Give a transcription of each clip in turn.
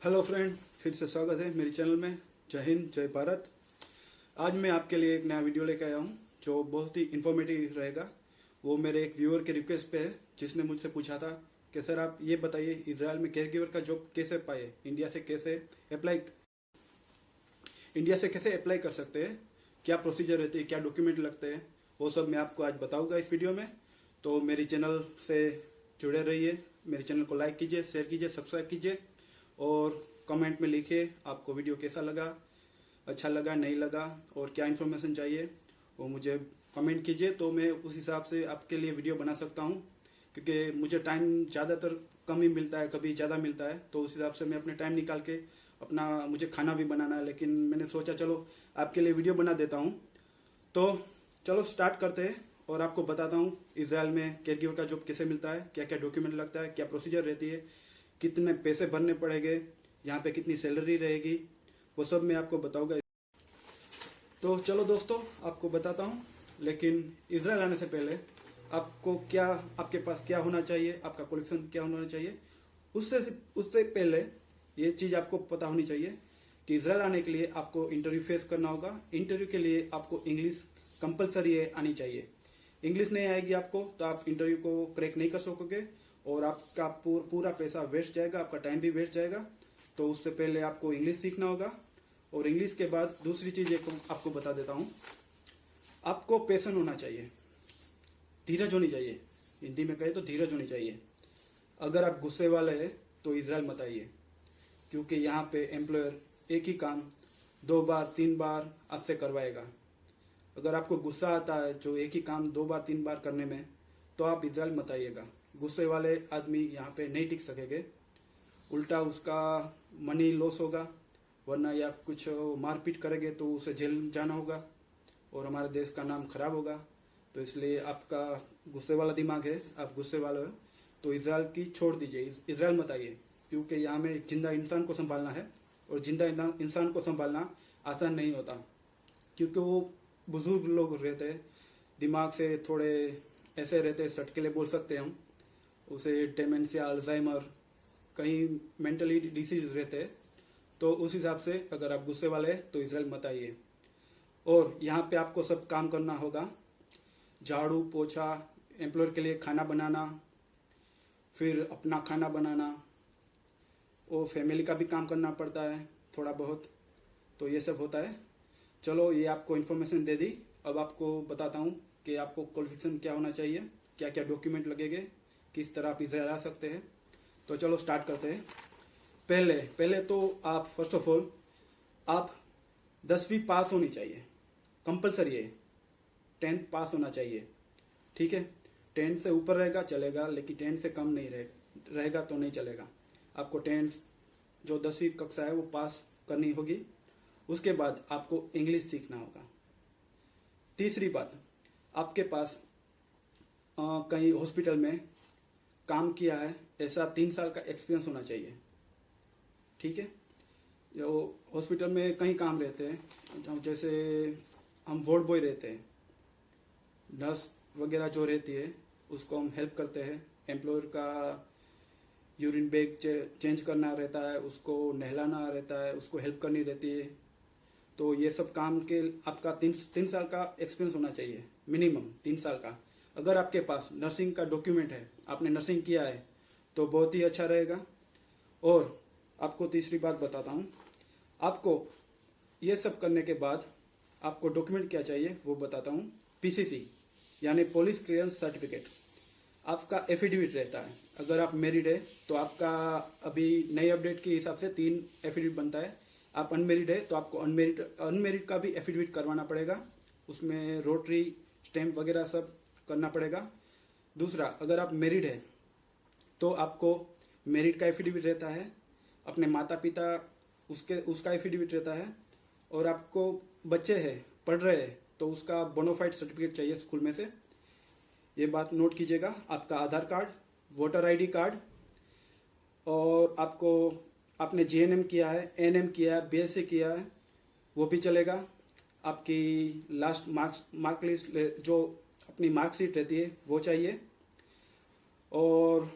Hello friend, फिर से स्वागत है मेरे चैनल में। जय हिंद, जय भारत। आज मैं आपके लिए एक नया वीडियो लेकर आया हूँ जो बहुत ही इन्फॉर्मेटिव रहेगा। वो मेरे एक व्यूअर के रिक्वेस्ट पे है, जिसने मुझसे पूछा था कि सर आप ये बताइए इजराइल में केयर गिवर का जॉब कैसे पाए, इंडिया से कैसे अप्लाई कर सकते हैं, क्या प्रोसीजर रहती है, क्या डॉक्यूमेंट लगते हैं, वो सब मैं आपको आज बताऊँगा इस वीडियो में। तो मेरी चैनल से जुड़े रहिए, मेरे चैनल को लाइक कीजिए, शेयर कीजिए, सब्सक्राइब कीजिए और कमेंट में लिखिए आपको वीडियो कैसा लगा, अच्छा लगा, नहीं लगा, और क्या इन्फॉर्मेशन चाहिए वो मुझे कमेंट कीजिए। तो मैं उस हिसाब से आपके लिए वीडियो बना सकता हूँ, क्योंकि मुझे टाइम ज़्यादातर कम ही मिलता है, कभी ज़्यादा मिलता है। तो उस हिसाब से मैं अपने टाइम निकाल के मुझे खाना भी बनाना है, लेकिन मैंने सोचा चलो आपके लिए वीडियो बना देता हूँ। तो चलो स्टार्ट करते हैं और आपको बताता हूँ इजराइल में केयर गिवर का जॉब कैसे मिलता है, क्या क्या डॉक्यूमेंट लगता है, क्या प्रोसीजर रहती है, कितने पैसे भरने पड़ेंगे, यहाँ पे कितनी सैलरी रहेगी, वो सब मैं आपको बताऊंगा। तो चलो दोस्तों आपको बताता हूँ। लेकिन इजराइल आने से पहले आपके पास क्या होना चाहिए, आपका क्वालिफिकेशन क्या होना चाहिए, उससे पहले ये चीज़ आपको पता होनी चाहिए कि इजराइल आने के लिए आपको इंटरव्यू फेस करना होगा। इंटरव्यू के लिए आपको इंग्लिश कंपलसरी आनी चाहिए। इंग्लिश नहीं आएगी आपको तो आप इंटरव्यू को क्रैक नहीं कर सकोगे और आपका पूरा पैसा वेस्ट जाएगा, आपका टाइम भी वेस्ट जाएगा। तो उससे पहले आपको इंग्लिश सीखना होगा। और इंग्लिश के बाद दूसरी चीज़ एक आपको बता देता हूँ, आपको पेशेंस होना चाहिए, धीरज होनी चाहिए। हिंदी में कहे तो धीरज होनी चाहिए। अगर आप गुस्से वाले हैं तो इजराइल मत आइए, क्योंकि यहाँ पे एम्प्लॉयर एक ही काम 2 बार 3 बार आपसे करवाएगा। अगर आपको गुस्सा आता है जो एक ही काम 2 बार 3 बार करने में, तो आप इजराइल मत आइएगा। गुस्से वाले आदमी यहाँ पे नहीं टिक सकेंगे, उल्टा उसका मनी लॉस होगा, वरना या कुछ मारपीट करेंगे तो उसे जेल जाना होगा और हमारे देश का नाम खराब होगा। तो इसलिए आपका गुस्से वाला दिमाग है, आप गुस्से वाले हो तो इजराइल की छोड़ दीजिए, इजराइल मत आइए। क्योंकि यहाँ में एक जिंदा इंसान को संभालना है और जिंदा इंसान को संभालना आसान नहीं होता, क्योंकि वो बुजुर्ग लोग रहते हैं, दिमाग से थोड़े ऐसे रहते हैं, सटकेले बोल सकते हैं हम उसे, डेमेंशिया, अल्जाइमर, कहीं मेंटली डिसीज रहते हैं। तो उस हिसाब से अगर आप गुस्से वाले हैं तो इजराइल मत आइए। और यहाँ पे आपको सब काम करना होगा, झाड़ू पोछा, एम्प्लॉयर के लिए खाना बनाना, फिर अपना खाना बनाना, और फैमिली का भी काम करना पड़ता है थोड़ा बहुत। तो ये सब होता है। चलो ये आपको इन्फॉर्मेशन दे दी। अब आपको बताता हूँ कि आपको क्वालिफिकेशन क्या होना चाहिए, क्या क्या डॉक्यूमेंट लगेंगे, किस तरह आप इजराइल आ सकते हैं। तो चलो स्टार्ट करते हैं। पहले तो आप फर्स्ट ऑफ ऑल आप 10वीं पास होनी चाहिए, कंपलसरी है। 10th पास होना चाहिए, ठीक है। 10th से ऊपर रहेगा चलेगा, लेकिन 10th से कम नहीं रहेगा तो नहीं चलेगा। आपको 10th जो 10वीं कक्षा है वो पास करनी होगी। उसके बाद आपको इंग्लिश सीखना होगा। तीसरी बात, आपके पास कहीं हॉस्पिटल में काम किया है ऐसा 3 साल का एक्सपीरियंस होना चाहिए, ठीक है। जो हॉस्पिटल में कहीं काम रहते हैं, जैसे हम वार्ड बॉय रहते हैं, नर्स वगैरह जो रहती है उसको हम हेल्प करते हैं। एम्प्लॉयर का यूरिन बैग चेंज करना रहता है, उसको नहलाना रहता है, उसको हेल्प करनी रहती है। तो ये सब काम के आपका 3 साल का एक्सपीरियंस होना चाहिए, मिनिमम 3 साल का। अगर आपके पास नर्सिंग का डॉक्यूमेंट है, आपने नर्सिंग किया है, तो बहुत ही अच्छा रहेगा। और आपको तीसरी बात बताता हूँ, आपको ये सब करने के बाद आपको डॉक्यूमेंट क्या चाहिए वो बताता हूँ। पीसीसी यानी पुलिस क्लियरेंस सर्टिफिकेट, आपका एफिडेविट रहता है। अगर आप मैरिड है तो आपका अभी नई अपडेट के हिसाब से 3 एफिडेविट बनता है। आप अनमेरिड है तो आपको अनमेरिड का भी एफिडेविट करवाना पड़ेगा, उसमें रोटरी स्टैम्प वगैरह सब करना पड़ेगा। दूसरा, अगर आप मैरिड है तो आपको मैरिड का एफिडेविट रहता है, अपने माता पिता उसका एफिडेविट रहता है, और आपको बच्चे हैं पढ़ रहे हैं तो उसका बोनाफाइड सर्टिफिकेट चाहिए स्कूल में से। ये बात नोट कीजिएगा। आपका आधार कार्ड, वोटर आईडी कार्ड, और आपने जीएनएम किया है, एएनएम किया है, बीएससी किया है वो भी चलेगा। आपकी लास्ट मार्क लिस्ट जो अपनी मार्कशीट रहती है वो चाहिए। और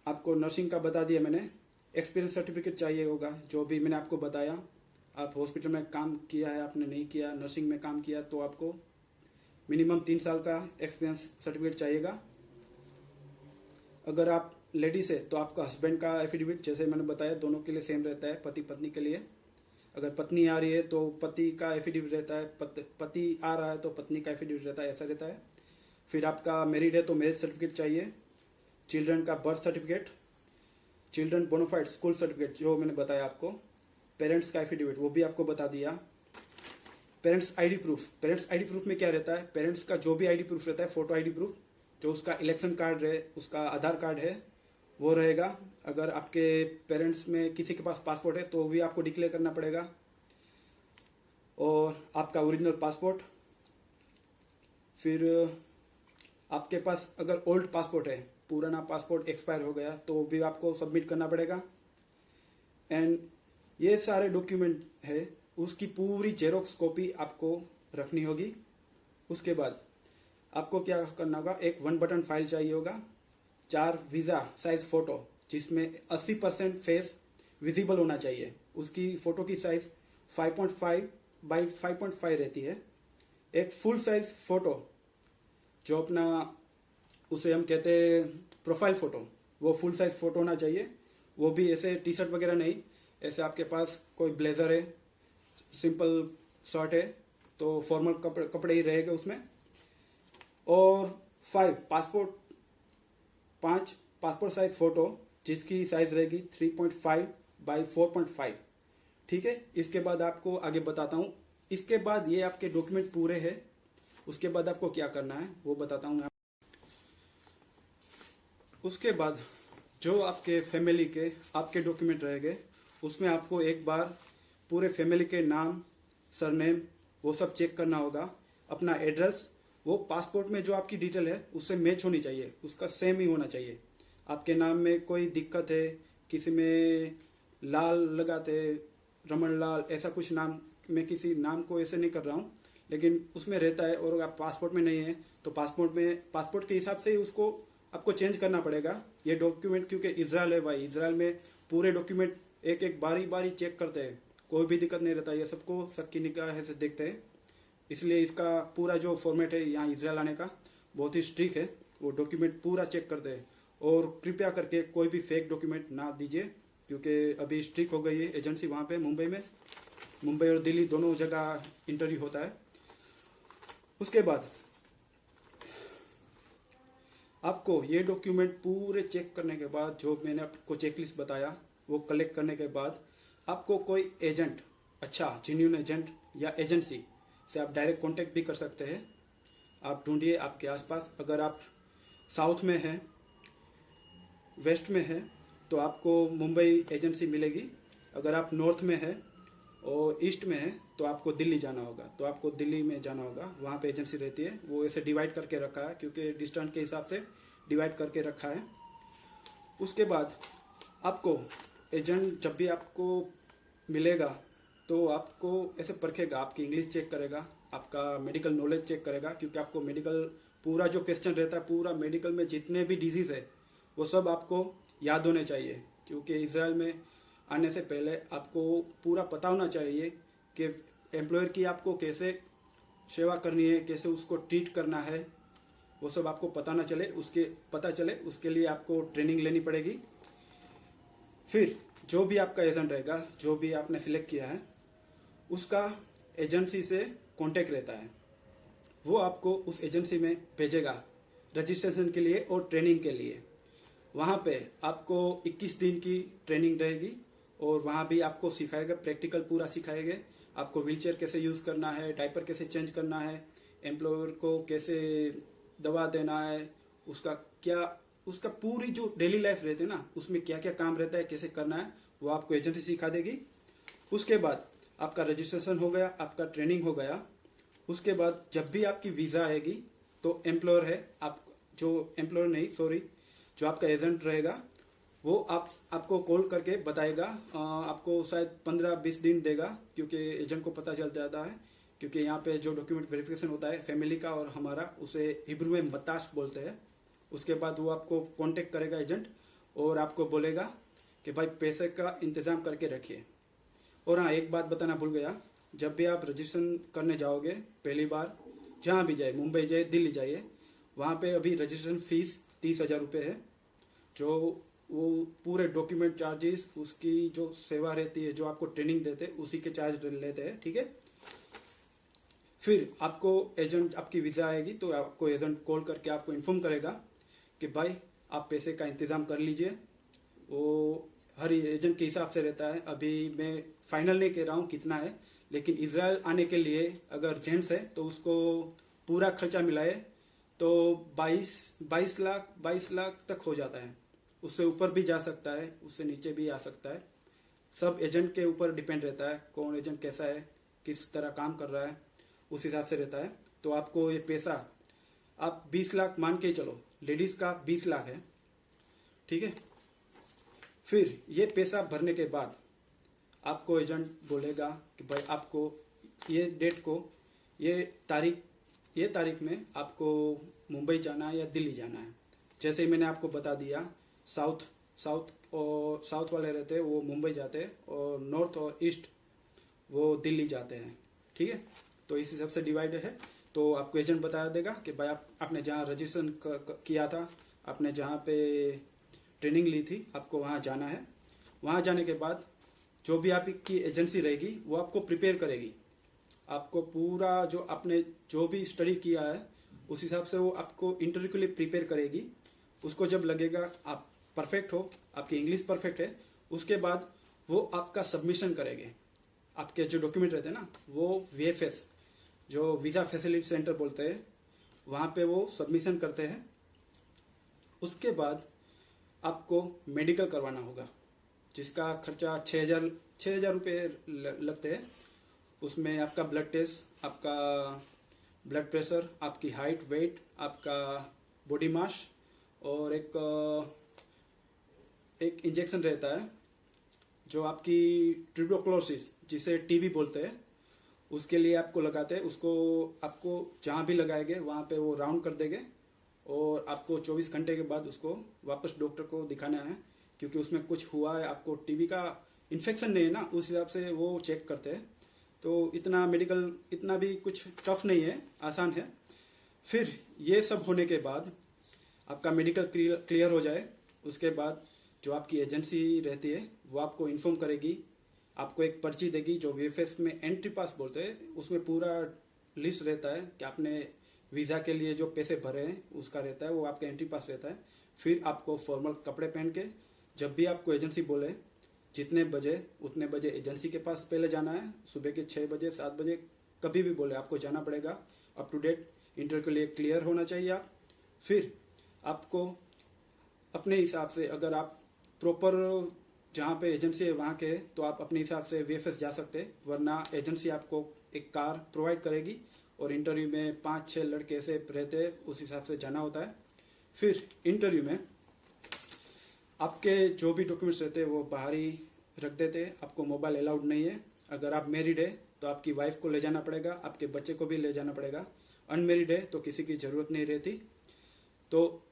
आपको नर्सिंग का बता दिया मैंने। एक्सपीरियंस सर्टिफिकेट चाहिए होगा, जो भी मैंने आपको बताया। आप हॉस्पिटल में काम किया है, आपने नहीं किया, नर्सिंग में काम किया, तो आपको मिनिमम 3 साल का एक्सपीरियंस सर्टिफिकेट चाहिएगा। अगर आप लेडीज है तो आपका हस्बैंड का एफिडेविट, जैसे मैंने बताया, दोनों के लिए सेम रहता है, पति पत्नी के लिए। अगर पत्नी आ रही है तो पति का एफिडेविट रहता है, पति आ रहा है तो पत्नी का एफिडेविट रहता है, ऐसा रहता है। फिर आपका मैरिड है तो मैरिज सर्टिफिकेट चाहिए, चिल्ड्रन का birth certificate, children bonafide school certificate जो मैंने बताया आपको, पेरेंट्स का एफिडेविट वो भी आपको बता दिया। Parents ID proof, parents ID proof में क्या रहता है, पेरेंट्स का जो भी आईडी प्रूफ रहता है, फोटो आईडी प्रूफ, जो उसका इलेक्शन कार्ड रहे, उसका आधार कार्ड है वो रहेगा। अगर आपके पेरेंट्स में किसी के पास पासपोर्ट है तो भी आपको डिक्लेयर करना पड़ेगा। और आपका ओरिजिनल पासपोर्ट, फिर आपके पास अगर ओल्ड पासपोर्ट है, पुराना पासपोर्ट एक्सपायर हो गया, तो भी आपको सबमिट करना पड़ेगा। एंड ये सारे डॉक्यूमेंट है, उसकी पूरी जेरोक्स कॉपी आपको रखनी होगी। उसके बाद आपको क्या करना होगा, एक 1 बटन फाइल चाहिए होगा, 4 वीज़ा साइज फ़ोटो जिसमें 80% फेस विजिबल होना चाहिए। उसकी फ़ोटो की साइज 5.5 बाई 5.5 रहती है। एक फुल साइज फ़ोटो जो अपना, उसे हम कहते हैं प्रोफाइल फ़ोटो, वो फुल साइज फ़ोटो होना चाहिए। वो भी ऐसे टी शर्ट वगैरह नहीं, ऐसे आपके पास कोई ब्लेज़र है, सिंपल शर्ट है तो फॉर्मल कपड़े ही रहेगा उसमें। और 5 पासपोर्ट साइज फ़ोटो जिसकी साइज रहेगी 3.5 बाई 4.5। ठीक है, इसके बाद आपको आगे बताता हूँ। इसके बाद ये आपके डॉक्यूमेंट पूरे हैं, उसके बाद आपको क्या करना है वो बताता हूँ मैं। उसके बाद जो आपके फैमिली के आपके डॉक्यूमेंट रहेंगे, उसमें आपको एक बार पूरे फैमिली के नाम, सरनेम वो सब चेक करना होगा। अपना एड्रेस, वो पासपोर्ट में जो आपकी डिटेल है उससे मैच होनी चाहिए, उसका सेम ही होना चाहिए। आपके नाम में कोई दिक्कत है, किसी में लाल लगाते, रमन लाल, ऐसा कुछ नाम, मैं किसी नाम को ऐसे नहीं कर रहा हूँ, लेकिन उसमें रहता है और आप पासपोर्ट में नहीं है तो पासपोर्ट के हिसाब से ही उसको आपको चेंज करना पड़ेगा। ये डॉक्यूमेंट क्योंकि इजराइल है भाई, इजराइल में पूरे डॉक्यूमेंट एक एक बारी बारी चेक करते हैं, कोई भी दिक्कत नहीं रहता, ये सबको सबकी निगाह से देखते हैं। इसलिए इसका पूरा जो फॉर्मेट है यहाँ इजराइल आने का बहुत ही स्ट्रिक्ट है, वो डॉक्यूमेंट पूरा चेक करते हैं। और कृपया करके कोई भी फेक डॉक्यूमेंट ना दीजिए, क्योंकि अभी स्ट्रिक्ट हो गई है एजेंसी वहाँ पे मुंबई में, मुंबई और दिल्ली दोनों जगह इंटरव्यू होता है। उसके बाद आपको ये डॉक्यूमेंट पूरे चेक करने के बाद, जो मैंने आपको चेकलिस्ट बताया वो कलेक्ट करने के बाद, आपको कोई एजेंट, अच्छा जेन्युइन एजेंट या एजेंसी से आप डायरेक्ट कांटेक्ट भी कर सकते हैं। आप ढूंढिए आपके आसपास। अगर आप साउथ में हैं, वेस्ट में हैं, तो आपको मुंबई एजेंसी मिलेगी। अगर आप नॉर्थ में हैं और ईस्ट में हैं तो आपको दिल्ली जाना होगा, तो आपको दिल्ली में जाना होगा, वहाँ पे एजेंसी रहती है। वो ऐसे डिवाइड करके रखा है, क्योंकि डिस्टेंस के हिसाब से डिवाइड करके रखा है। उसके बाद आपको एजेंट जब भी आपको मिलेगा तो आपको ऐसे परखेगा, आपकी इंग्लिश चेक करेगा, आपका मेडिकल नॉलेज चेक करेगा, क्योंकि आपको मेडिकल पूरा जो क्वेश्चन रहता है, पूरा मेडिकल में जितने भी डिजीज़ है वो सब आपको याद होने चाहिए। क्योंकि इजराइल में आने से पहले आपको पूरा पता होना चाहिए कि एम्प्लॉयर की आपको कैसे सेवा करनी है, कैसे उसको ट्रीट करना है, वो सब आपको पता चले उसके लिए आपको ट्रेनिंग लेनी पड़ेगी। फिर जो भी आपका एजेंट रहेगा, जो भी आपने सिलेक्ट किया है, उसका एजेंसी से कांटेक्ट रहता है, वो आपको उस एजेंसी में भेजेगा रजिस्ट्रेशन के लिए और ट्रेनिंग के लिए। वहाँ पे आपको 21 दिन की ट्रेनिंग रहेगी और वहाँ भी आपको सिखाएगा, प्रैक्टिकल पूरा सिखाएंगे। आपको व्हीलचेयर कैसे यूज़ करना है, डायपर कैसे चेंज करना है, एम्प्लॉयर को कैसे दवा देना है, उसका पूरी जो डेली लाइफ रहती है ना, उसमें क्या क्या काम रहता है, कैसे करना है, वो आपको एजेंसी सिखा देगी। उसके बाद आपका रजिस्ट्रेशन हो गया, आपका ट्रेनिंग हो गया। उसके बाद जब भी आपकी वीज़ा आएगी तो एम्प्लॉयर है, जो आपका एजेंट रहेगा वो आपको कॉल करके बताएगा। आपको शायद 15-20 दिन देगा, क्योंकि एजेंट को पता चल जाता है, क्योंकि यहाँ पे जो डॉक्यूमेंट वेरिफिकेशन होता है फैमिली का और हमारा, उसे हिब्रू में मताश बोलते हैं। उसके बाद वो आपको कांटेक्ट करेगा एजेंट और आपको बोलेगा कि भाई पैसे का इंतज़ाम करके रखिए। और हाँ, एक बात बताना भूल गया, जब भी आप रजिस्ट्रेशन करने जाओगे पहली बार, जहाँ भी जाए, मुंबई जाए, दिल्ली जाइए, वहाँ पे अभी रजिस्ट्रेशन फीस 30,000 रुपये है। जो वो पूरे डॉक्यूमेंट चार्जेस, उसकी जो सेवा रहती है, जो आपको ट्रेनिंग देते हैं, उसी के चार्ज लेते हैं, ठीक है। फिर आपको एजेंट, आपकी वीज़ा आएगी तो आपको एजेंट कॉल करके आपको इन्फॉर्म करेगा कि भाई आप पैसे का इंतज़ाम कर लीजिए। वो हर एजेंट के हिसाब से रहता है। अभी मैं फाइनल नहीं कह रहा हूँ कितना है, लेकिन इजराइल आने के लिए अगर जेंट्स है तो उसको पूरा खर्चा मिलाए तो 22 लाख तक हो जाता है। उससे ऊपर भी जा सकता है, उससे नीचे भी आ सकता है। सब एजेंट के ऊपर डिपेंड रहता है, कौन एजेंट कैसा है, किस तरह काम कर रहा है, उस हिसाब से रहता है। तो आपको ये पैसा आप 20 लाख मान के ही चलो, लेडीज़ का 20 लाख है, ठीक है। फिर ये पैसा भरने के बाद आपको एजेंट बोलेगा कि भाई आपको ये डेट को, ये तारीख में आपको मुंबई जाना है या दिल्ली जाना है। जैसे ही मैंने आपको बता दिया, साउथ वाले रहते हैं वो मुंबई जाते हैं, और नॉर्थ और ईस्ट वो दिल्ली जाते हैं, ठीक है। तो इस हिसाब से डिवाइडेड है। तो आपको एजेंट बता देगा कि भाई आपने जहाँ रजिस्ट्रेशन किया था, आपने जहाँ पे ट्रेनिंग ली थी, आपको वहाँ जाना है। वहाँ जाने के बाद जो भी आपकी एजेंसी रहेगी वो आपको प्रिपेयर करेगी। आपको पूरा जो आपने जो भी स्टडी किया है उस हिसाब से वो आपको इंटरव्यू के लिए प्रिपेयर करेगी। उसको जब लगेगा आप परफेक्ट हो, आपकी इंग्लिश परफेक्ट है, उसके बाद वो आपका सबमिशन करेंगे। आपके जो डॉक्यूमेंट रहते हैं ना, वो VFS, जो वीज़ा फैसिलिटी सेंटर बोलते हैं, वहाँ पे वो सबमिशन करते हैं। उसके बाद आपको मेडिकल करवाना होगा, जिसका खर्चा 6,000 रुपये लगते हैं। उसमें आपका ब्लड टेस्ट, आपका ब्लड प्रेशर, आपकी हाइट, वेट, आपका बॉडी मास, और एक इंजेक्शन रहता है जो आपकी ट्यूबरकुलोसिस, जिसे टीबी बोलते हैं, उसके लिए आपको लगाते हैं। उसको आपको जहाँ भी लगाएंगे वहाँ पे वो राउंड कर देंगे, और आपको 24 घंटे के बाद उसको वापस डॉक्टर को दिखाना है, क्योंकि उसमें कुछ हुआ है, आपको टीबी का इन्फेक्शन नहीं है ना, उस हिसाब से वो चेक करते हैं। तो इतना मेडिकल, इतना भी कुछ टफ नहीं है, आसान है। फिर ये सब होने के बाद आपका मेडिकल क्लियर हो जाए, उसके बाद जो आपकी एजेंसी रहती है वो आपको इन्फॉर्म करेगी। आपको एक पर्ची देगी जो VFS में एंट्री पास बोलते हैं। उसमें पूरा लिस्ट रहता है कि आपने वीज़ा के लिए जो पैसे भरे हैं उसका रहता है, वो आपका एंट्री पास रहता है। फिर आपको फॉर्मल कपड़े पहन के, जब भी आपको एजेंसी बोले जितने बजे, उतने बजे एजेंसी के पास पहले जाना है। सुबह के 6 बजे, 7 बजे, कभी भी बोले आपको जाना पड़ेगा। अप टू डेट इंटरव्यू के लिए क्लियर होना चाहिए आप। फिर आपको अपने हिसाब से, अगर आप प्रॉपर जहाँ पे एजेंसी है वहाँ के, तो आप अपने हिसाब से VFS जा सकते हैं, वरना एजेंसी आपको एक कार प्रोवाइड करेगी, और इंटरव्यू में 5-6 लड़के ऐसे रहते हैं, उस हिसाब से जाना होता है। फिर इंटरव्यू में आपके जो भी डॉक्यूमेंट्स रहते हैं वो बाहर ही रख देते हैं। आपको मोबाइल अलाउड नहीं है। अगर आप मैरिड है तो आपकी वाइफ को ले जाना पड़ेगा, आपके बच्चे को भी ले जाना पड़ेगा। अनमेरिड है तो किसी की ज़रूरत नहीं रहती। तो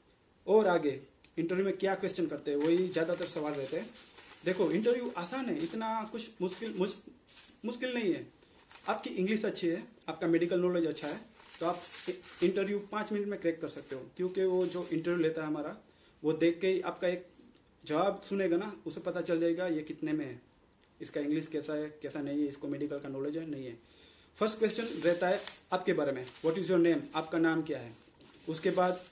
और आगे इंटरव्यू में क्या क्वेश्चन करते हैं, वही ज़्यादातर सवाल रहते हैं। देखो, इंटरव्यू आसान है, इतना कुछ मुश्किल नहीं है। आपकी इंग्लिश अच्छी है, आपका मेडिकल नॉलेज अच्छा है, तो आप इंटरव्यू 5 मिनट में क्रैक कर सकते हो। क्योंकि वो जो इंटरव्यू लेता है हमारा, वो देख के ही आपका एक जवाब सुनेगा ना, उसे पता चल जाएगा ये कितने में है, इसका इंग्लिश कैसा है, कैसा नहीं है, इसको मेडिकल का नॉलेज है नहीं है। फर्स्ट क्वेश्चन रहता है आपके बारे में, व्हाट इज़ योर नेम, आपका नाम क्या है। उसके बाद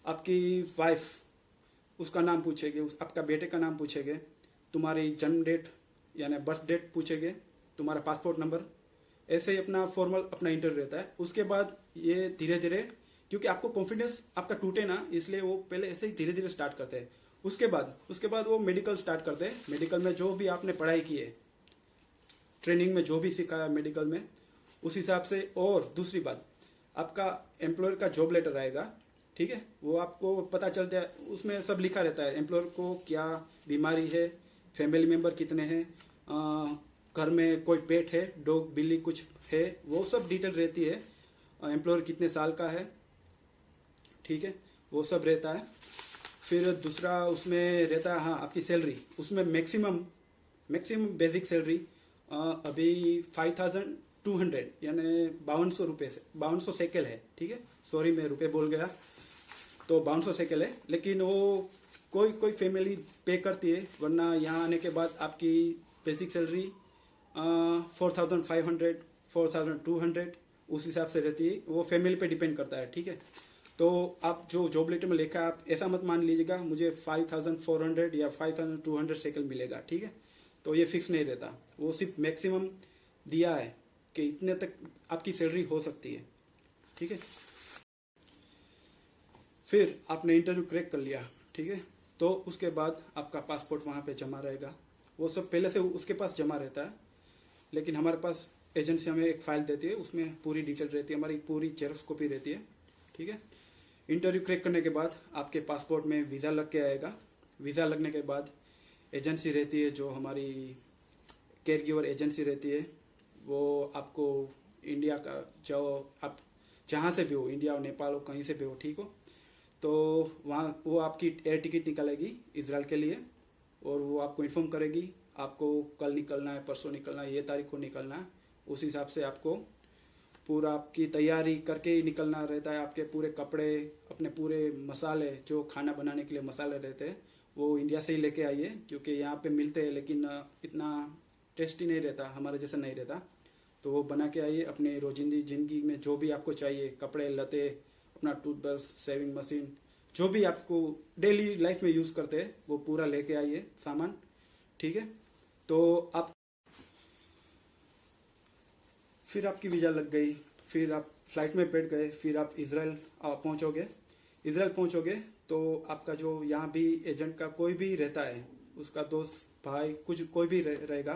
आपकी वाइफ, उसका नाम पूछेंगे, आपका बेटे का नाम पूछेंगे, तुम्हारी जन्म डेट यानी बर्थ डेट पूछेंगे, तुम्हारा पासपोर्ट नंबर। ऐसे ही अपना फॉर्मल अपना इंटरव्यू रहता है। उसके बाद ये धीरे धीरे, क्योंकि आपको कॉन्फिडेंस आपका टूटे ना, इसलिए वो पहले ऐसे ही धीरे धीरे स्टार्ट करते हैं। उसके बाद वो मेडिकल स्टार्ट करते हैं। मेडिकल में जो भी आपने पढ़ाई की है, ट्रेनिंग में जो भी सीखा है मेडिकल में, उस हिसाब से। और दूसरी बात, आपका एम्प्लॉयर का जॉब लेटर आएगा, ठीक है, वो आपको पता चलता है। उसमें सब लिखा रहता है, एम्प्लॉयर को क्या बीमारी है, फैमिली मेम्बर कितने हैं, घर में कोई पेट है, डॉग बिल्ली कुछ है, वो सब डिटेल रहती है। एम्प्लॉयर कितने साल का है, ठीक है, वो सब रहता है। फिर दूसरा उसमें रहता है, हाँ, आपकी सैलरी। उसमें मैक्सिमम बेसिक सैलरी अभी 5200 यानी 5200 रुपये से 5200 सेकल है, ठीक है। सॉरी मैं रुपये बोल गया, तो 5200 सेकल है। लेकिन वो कोई फैमिली पे करती है, वरना यहाँ आने के बाद आपकी बेसिक सैलरी 4500 4200 उस हिसाब से रहती है। वो फैमिली पे डिपेंड करता है, ठीक है। तो आप जो जॉब लेटर में लिखा है, आप ऐसा मत मान लीजिएगा मुझे 5400 या 5200 सेकल मिलेगा, ठीक है। तो ये फिक्स नहीं रहता, वो सिर्फ मैक्सिमम दिया है कि इतने तक आपकी सैलरी हो सकती है, ठीक है। फिर आपने इंटरव्यू क्रैक कर लिया, ठीक है। तो उसके बाद आपका पासपोर्ट वहाँ पे जमा रहेगा। वो सब पहले से उसके पास जमा रहता है, लेकिन हमारे पास एजेंसी हमें एक फाइल देती है, उसमें पूरी डिटेल रहती है, हमारी पूरी जेरॉक्स कॉपी रहती है, ठीक है। इंटरव्यू क्रैक करने के बाद आपके पासपोर्ट में वीज़ा लग के आएगा। वीज़ा लगने के बाद एजेंसी रहती है, जो हमारी केयर गिवर एजेंसी रहती है, वो आपको इंडिया का, जो आप जहाँ से भी हो, इंडिया हो, नेपाल हो, कहीं से भी हो, ठीक हो, तो वहाँ वो आपकी एयर टिकट निकालेगी इजराइल के लिए, और वो आपको इन्फॉर्म करेगी आपको कल निकलना है, परसों निकलना है, ये तारीख को निकलना है। उस हिसाब से आपको पूरा आपकी तैयारी करके ही निकलना रहता है। आपके पूरे कपड़े, अपने पूरे मसाले, जो खाना बनाने के लिए मसाले रहते हैं, वो इंडिया से ही लेके आइए, क्योंकि यहाँ पे मिलते हैं लेकिन इतना टेस्टी नहीं रहता, हमारे जैसा नहीं रहता। तो वो बना के आइए। अपने रोजिंदी जिंदगी में जो भी आपको चाहिए, कपड़े लते, अपना टूथब्रश, सेविंग मशीन, जो भी आपको डेली लाइफ में यूज़ करते हैं, वो पूरा लेके आइए सामान, ठीक है। तो आप फिर आपकी वीज़ा लग गई, फिर आप फ्लाइट में बैठ गए, फिर आप इजराइल पहुंचोगे। इजराइल पहुंचोगे तो आपका जो यहाँ भी एजेंट का कोई भी रहता है, उसका दोस्त, भाई, कुछ कोई भी रहेगा,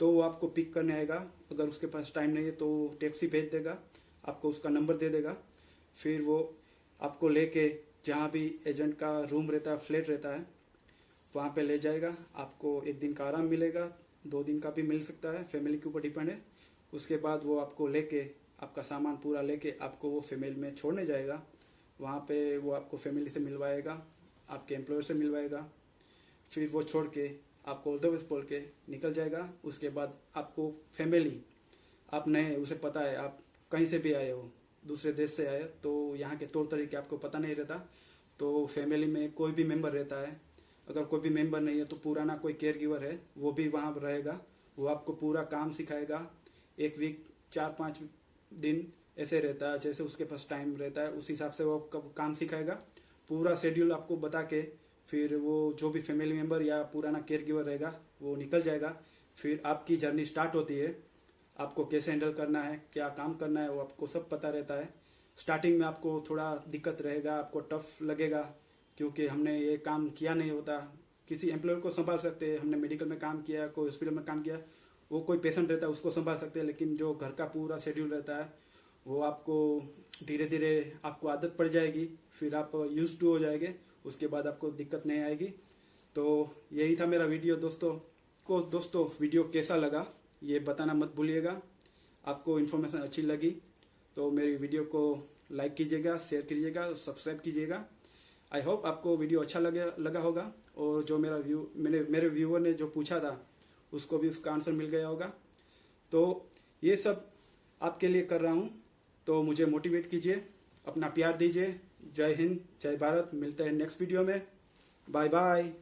तो वो आपको पिक करने आएगा। अगर उसके पास टाइम नहीं है तो टैक्सी भेज देगा, आपको उसका नंबर दे देगा। फिर वो आपको लेके जहाँ भी एजेंट का रूम रहता है, फ्लैट रहता है, वहाँ पे ले जाएगा। आपको एक दिन का आराम मिलेगा, 2 दिन का भी मिल सकता है, फैमिली के ऊपर डिपेंड है। उसके बाद वो आपको लेके, आपका सामान पूरा लेके आपको वो फैमिली में छोड़ने जाएगा। वहाँ पे वो आपको फैमिली से मिलवाएगा, आपके एम्प्लॉयर से मिलवाएगा। फिर वो छोड़ के आपको ऑल द बेस्ट बोल के निकल जाएगा। उसके बाद आपको फैमिली, आप नए, उसे पता है आप कहीं से भी आए हो, दूसरे देश से आए, तो यहाँ के तौर तरीके आपको पता नहीं रहता। तो फैमिली में कोई भी मेंबर रहता है, अगर कोई भी मेंबर नहीं है तो पुराना कोई केयर गिवर है, वो भी वहाँ पर रहेगा। वो आपको पूरा काम सिखाएगा। 1 वीक 4-5 दिन ऐसे रहता है, जैसे उसके पास टाइम रहता है, उस हिसाब से वो काम सिखाएगा। पूरा शेड्यूल आपको बता के फिर वो जो भी फैमिली मेंबर या पुराना केयर गिवर रहेगा, वो निकल जाएगा। फिर आपकी जर्नी स्टार्ट होती है। आपको कैसे हैंडल करना है, क्या काम करना है, वो आपको सब पता रहता है। स्टार्टिंग में आपको थोड़ा दिक्कत रहेगा, आपको टफ लगेगा, क्योंकि हमने ये काम किया नहीं होता। किसी एम्प्लॉयर को संभाल सकते हैं, हमने मेडिकल में काम किया, कोई हॉस्पिटल में काम किया, वो कोई पेशेंट रहता है उसको संभाल सकते हैं, लेकिन जो घर का पूरा शेड्यूल रहता है, वो आपको धीरे धीरे आपको आदत पड़ जाएगी। फिर आप यूज टू हो जाएंगे, उसके बाद आपको दिक्कत नहीं आएगी। तो यही था मेरा वीडियो दोस्तों वीडियो कैसा लगा ये बताना मत भूलिएगा। आपको इन्फॉर्मेशन अच्छी लगी तो मेरी वीडियो को लाइक कीजिएगा, शेयर कीजिएगा, सब्सक्राइब कीजिएगा। आई होप आपको वीडियो अच्छा लगा होगा, और जो मेरे व्यूअर ने जो पूछा था उसको भी उसका आंसर मिल गया होगा। तो ये सब आपके लिए कर रहा हूँ, तो मुझे मोटिवेट कीजिए, अपना प्यार दीजिए। जय हिंद, जय भारत। मिलते हैं नेक्स्ट वीडियो में। Bye bye.